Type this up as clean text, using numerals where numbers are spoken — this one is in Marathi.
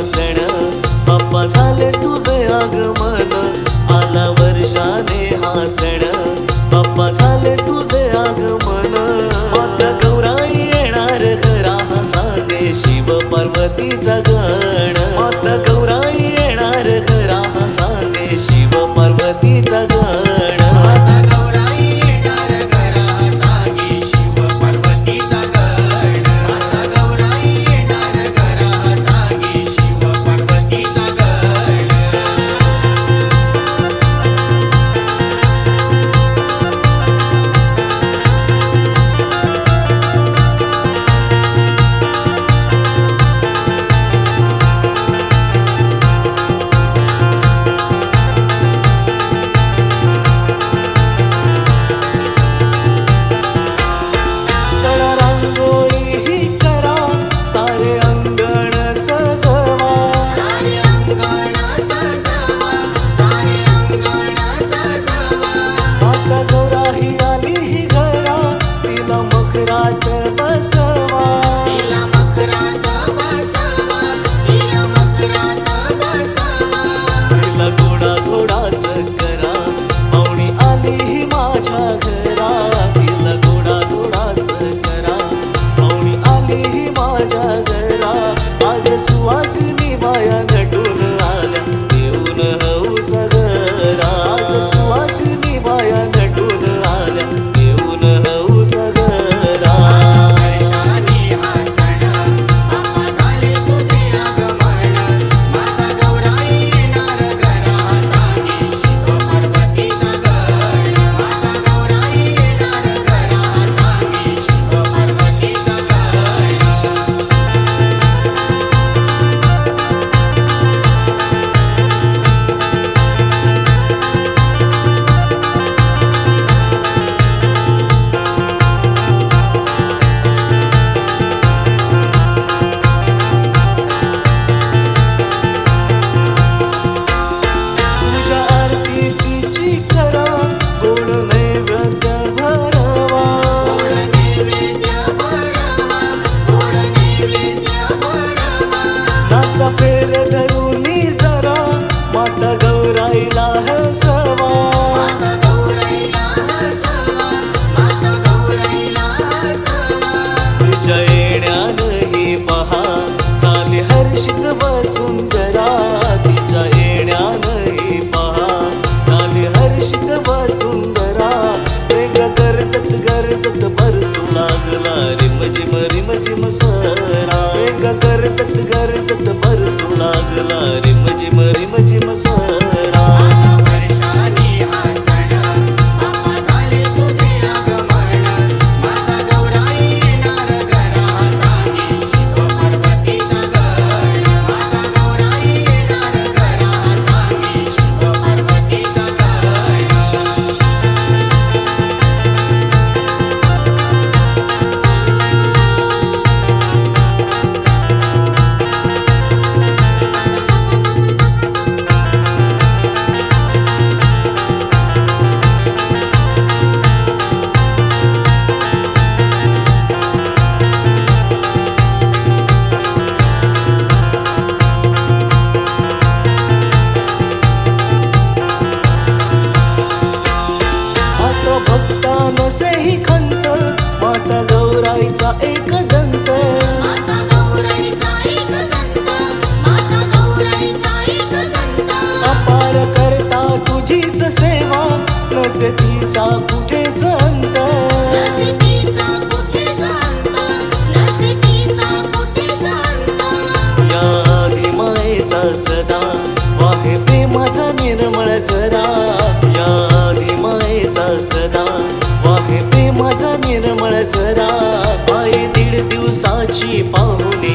सण बाप्पा झाले तुझे आगमन आला वर्षाने हा सण बाप्पा झाले तुझे आगमन माता गौराई येणार घरा हा सांगे शिव पार्वतीचा गण माता गौराई येणार घरा हा सांगे शिव पार्वतीचा गण सुवासिनी माया नटून आल्या येऊन हौस घरा सुवासिनी माया नटून आल्या येऊन हौस घरा फेर धरूनी जरा माता गौराईला हसवा तुझ्या येण्यानही पहा झाली हर्षित व सुंदरा तिच्या येण्यानही पहा झाली हर्षित व सुंदरा वेग गरजत गरजत बरसू लागला रिमझिम रिमझिम सरा वेग गरजत गरजत बरसू लागला रिमझिम रिमझिम सरा नसेही खंत माता गौराईचा एक दंत अपार करता तुझीच सेवा नसे तिचा कुठेच अंत या आदिमायेचा सदा वाहे प्रेमाचा निर्मळ झरा या आदिमायेचा सदा वाहे प्रेमाचा निर्मळ झरा आई दीड दिवसाची पाहुणे